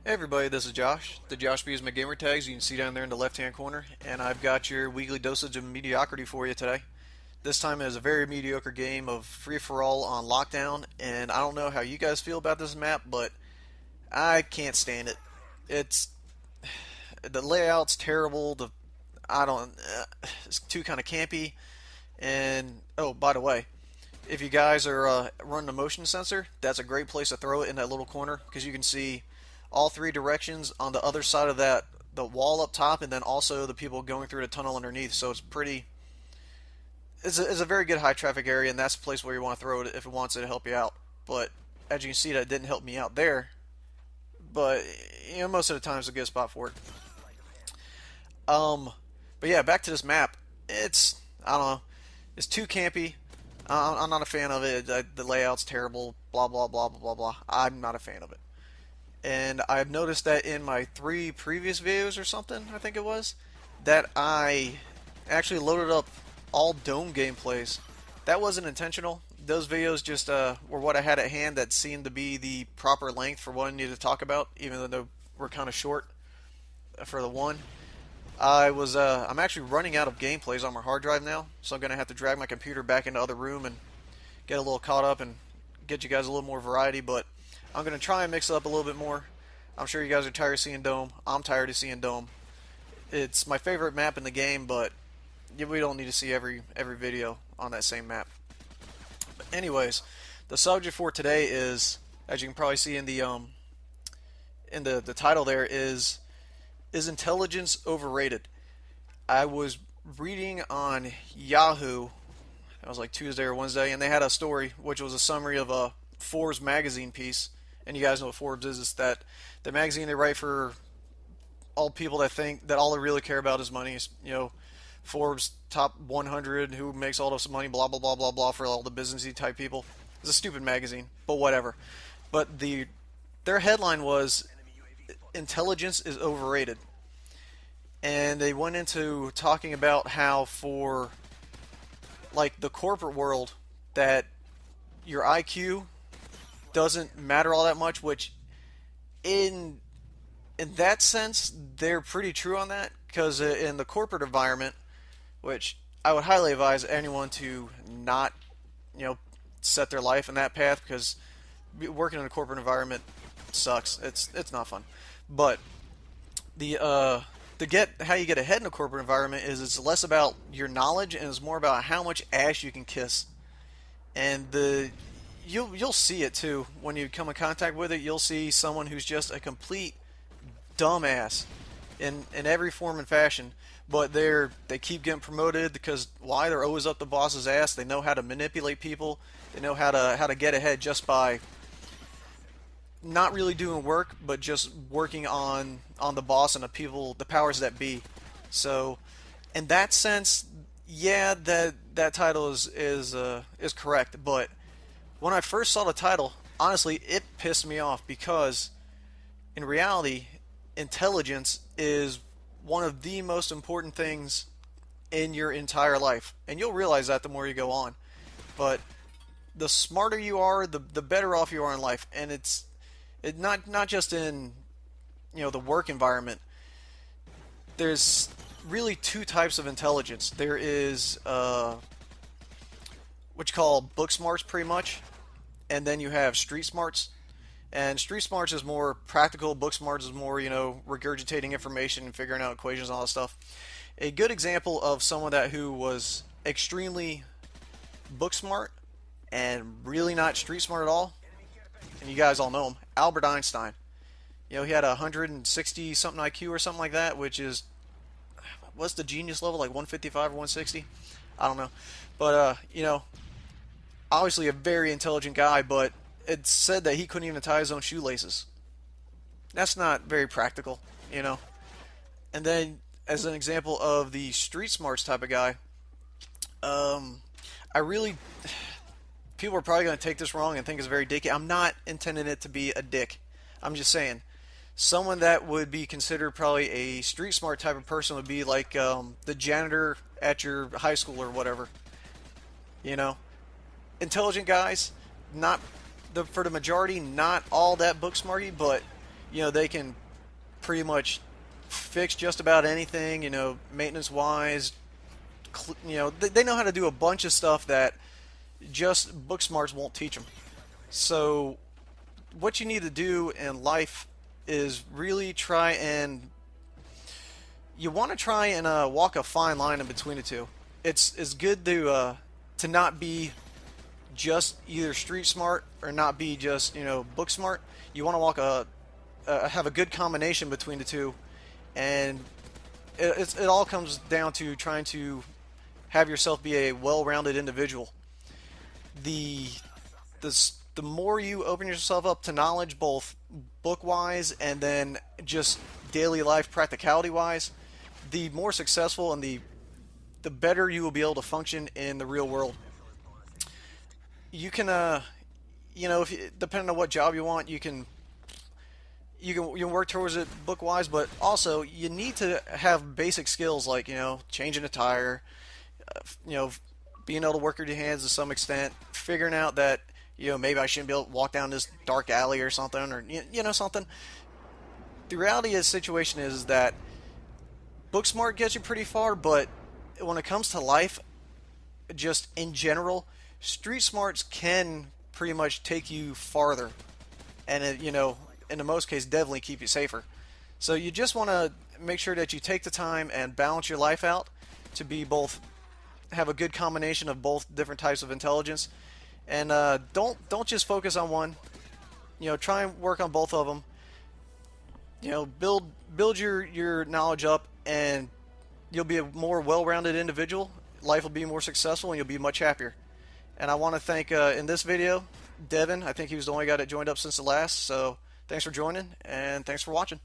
Hey everybody, this is Josh. The Josh B is my gamer tags. You can see down there in the left-hand corner, and I've got your weekly dosage of mediocrity for you today. This time is a very mediocre game of free-for-all on lockdown, and I don't know how you guys feel about this map, but I can't stand it. It's the layout's terrible. I don't. It's too kind of campy, and oh, by the way, if you guys are running a motion sensor, that's a great place to throw it in that little corner because you can see all three directions on the other side of the wall up top, and then also the people going through the tunnel underneath. So it's pretty. It's a very good high traffic area, and that's the place where you want to throw it if it wants it to help you out. But as you can see, that didn't help me out there. But most of the time it's a good spot for it. But yeah, back to this map. I don't know. It's too campy. I'm not a fan of it. The layout's terrible. Blah blah blah blah blah blah. I'm not a fan of it. And I've noticed that in my 3 previous videos or something, I think it was, that I actually loaded up all dome gameplays. That wasn't intentional. Those videos just were what I had at hand that seemed to be the proper length for what I needed to talk about, even though they were kind of short for the one. I'm actually running out of gameplays on my hard drive now, so I'm going to have to drag my computer back into the other room and get a little caught up and get you guys a little more variety, but I'm going to try and mix it up a little bit more. I'm sure you guys are tired of seeing Dome. I'm tired of seeing Dome. It's my favorite map in the game, but we don't need to see every video on that same map. But anyways, the subject for today is, as you can probably see in the title there, is intelligence overrated? I was reading on Yahoo, it was like Tuesday or Wednesday, and they had a story which was a summary of a Forbes magazine piece. And you guys know what Forbes is. It's that the magazine they write for all people that think that all they really care about is money. It's, Forbes top 100 who makes all this money, blah blah blah blah blah, for all the businessy type people. It's a stupid magazine, but whatever. But their headline was intelligence is overrated. And they went into talking about how for like the corporate world that your IQ doesn't matter all that much, which in that sense they're pretty true on that, because in the corporate environment, which I would highly advise anyone to not set their life in that path, because working in a corporate environment sucks. It's not fun. But how you get ahead in a corporate environment is it's less about your knowledge and it's more about how much ass you can kiss. And you'll see it too when you come in contact with it. You'll see someone who's just a complete dumbass in every form and fashion, but they keep getting promoted because why? They're always up the boss's ass. They know how to manipulate people. They know how to get ahead just by not really doing work, but just working on the boss and the powers that be. So in that sense, yeah, that title is correct. But when I first saw the title, honestly, it pissed me off, because in reality, intelligence is one of the most important things in your entire life, and you'll realize that the more you go on. But the smarter you are, the better off you are in life, and it's not just in the work environment. There's really 2 types of intelligence. There is what you call book smarts, pretty much, and then you have street smarts. And street smarts is more practical. Book smarts is more regurgitating information and figuring out equations and all that stuff. A good example of someone who was extremely book smart and really not street smart at all, and you guys all know him, Albert Einstein. He had 160 something IQ or something like that, which is, what's the genius level, like 155 or 160? I don't know. But obviously a very intelligent guy, but it said that he couldn't even tie his own shoelaces. That's not very practical, And then, as an example of the street smarts type of guy, people are probably going to take this wrong and think it's very dicky. I'm not intending it to be a dick. I'm just saying, someone that would be considered probably a street smart type of person would be like the janitor at your high school or whatever. Intelligent guys, not for the majority, not all that book smarty, but They can pretty much fix just about anything, maintenance wise. They know how to do a bunch of stuff that just book smarts won't teach them. So what you need to do in life is really you want to try and walk a fine line in between the two. It's good to not be just either street smart or not be just book smart. You want to have a good combination between the two, and it all comes down to trying to have yourself be a well-rounded individual. The the more you open yourself up to knowledge, both book-wise and then just daily life practicality-wise, the more successful and the better you will be able to function in the real world. You can, if depending on what job you want, you can work towards it book wise, but also you need to have basic skills like changing a tire, you know being able to work with your hands to some extent, figuring out that maybe I shouldn't be able to walk down this dark alley or something, or something. The reality of the situation is that book smart gets you pretty far, but when it comes to life, just in general, street smarts can pretty much take you farther, and in the most case, definitely keep you safer. So you just want to make sure that you take the time and balance your life out to be both have a good combination of both different types of intelligence, and don't just focus on one. Try and work on both of them. Build your knowledge up, and you'll be a more well-rounded individual. Life will be more successful, and you'll be much happier. And I want to thank in this video Devin. I think he was the only guy that joined up since the last. So thanks for joining, and thanks for watching.